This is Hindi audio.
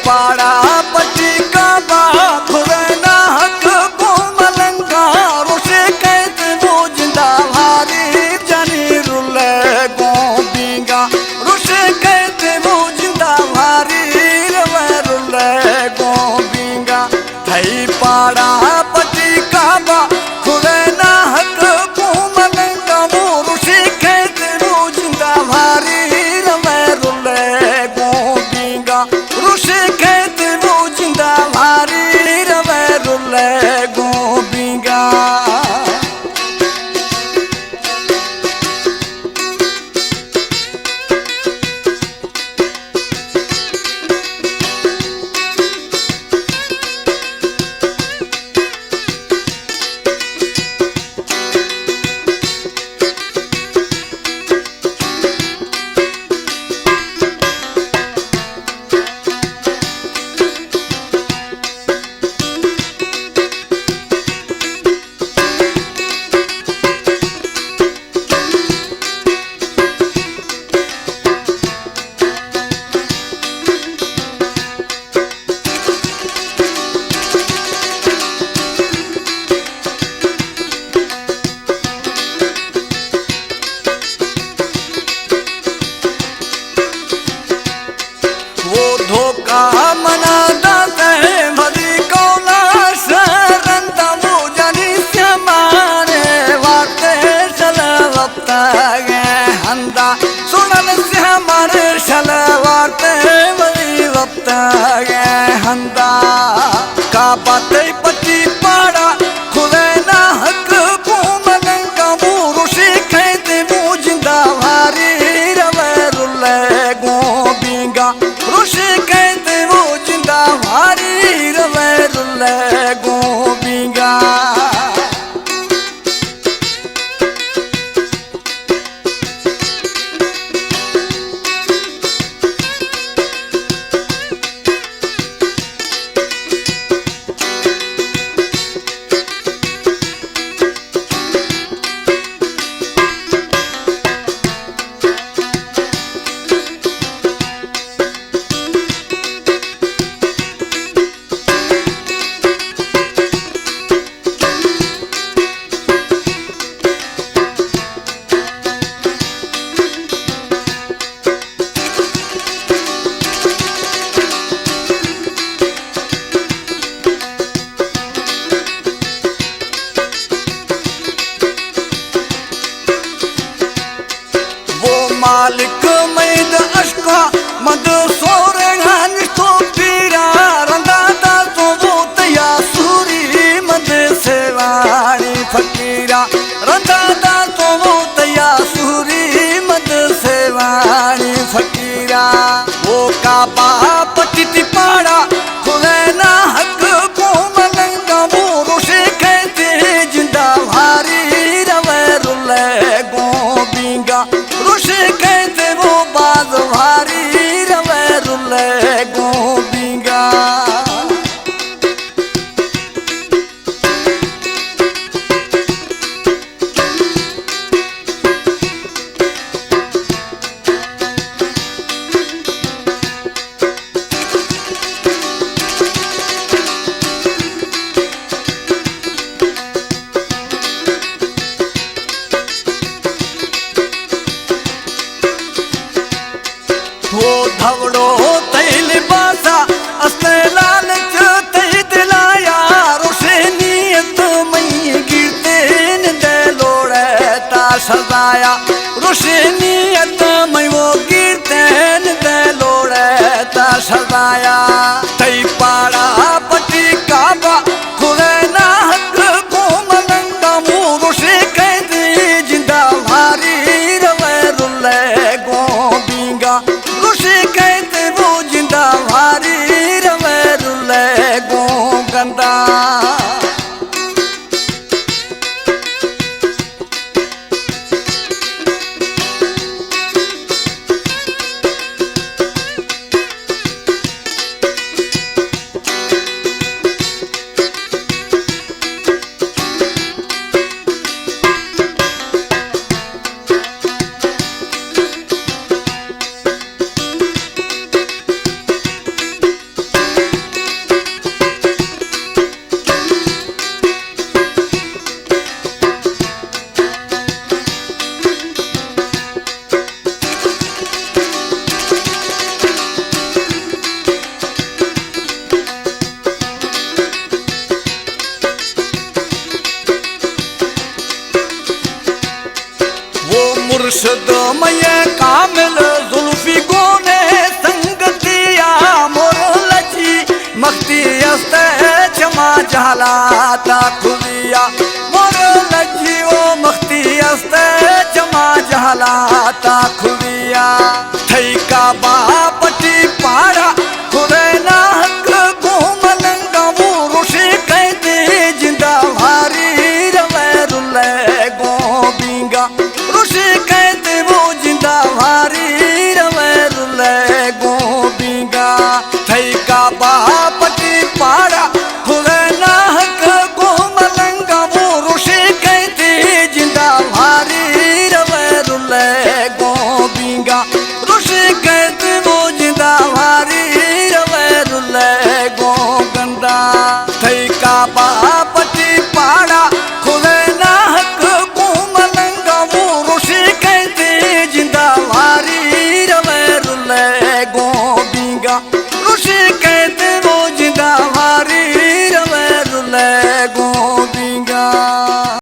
पाड़ा पटी का बाप रहना हक को मलंगा रोशे कहते वो जिंदा भारी जानी रुले गोबिंगा रोशे कहते वो जिंदा भारी रवे रुले गोबिंगा थई पाड़ा पटी का बाप रहना हक को मलंगा वो रोशे कहते वो जिंदा भारी रवे रुले गोबिंगा रोशे कहते वो जिंदा भारी रवे रुले गोबिंगा धोखा मना दाते भरी कौला शरंता मुझनी से मारे वाते चल वक्ता गे हंदा सुनन से हमारे चल वाते वही वक्ता गे हंदा का बाते पति पाड़ा खुले ना हक को मगंगा मुरुषि कहते वो जिंदा भारी रवे रुले गोबिंगा ऋषि कहते वो जिंदा भारी रवे रुले गोबिंगा मालिक मैद अशका मद सोरे घानिष्ठो पीरा रंदाता तो वो तया सूरी मद सेवाणी फकीरा रंदाता तो वो तया सूरी मद सेवाणी फकीरा वो का बाप पटी पाड़ा खुले ना हक को मलंगा वो रोशे कहते जिंदा भारी रवे रुले गोबिंगा ऋषि कहते वो बाज भारी रवे रुले गोबिंगा वो धवड़ो तैल बासा अस्ते लालच तई दिलाया रोशे नियत मई गिरते न दे लोड़े ता सजाया रोशे नियत मई वो गिरते न दे लोड़े ता सजाया तई पाड़ा पटी काबा खुले ना हक को मलंगा मु रोशे कहते जिंदा भारी रवे रुले गोबिंगा ऋषि कहते वो जिंदा भारी रवे रुले गोगंदा जहलाता खुदिया मोर लज्जियो मख्ती अस्ते जमा जहलाता खुदिया थई का बापटी पाड़ा खुदे ना हक घूमलंगा वो रुशी कहते जिंदा भारी रवे रुले गोबिंगा रुशी कहते वो जिंदा भारी रवे रुले गोबिंगा थई का बापटी पाड़ा खुदे ना हक घूमलंगा वो रुशी कहते जिंदा भारी रवे रुले गोबिंगा रुशी कहते वो जिंदा भारी रवे रुले गोगंदा थई का बापटी पाड़ा खुदे ना हक घूमलंगा वो रुशी कहते जिंदा भारी रवे रुले गोबिंगा रुशी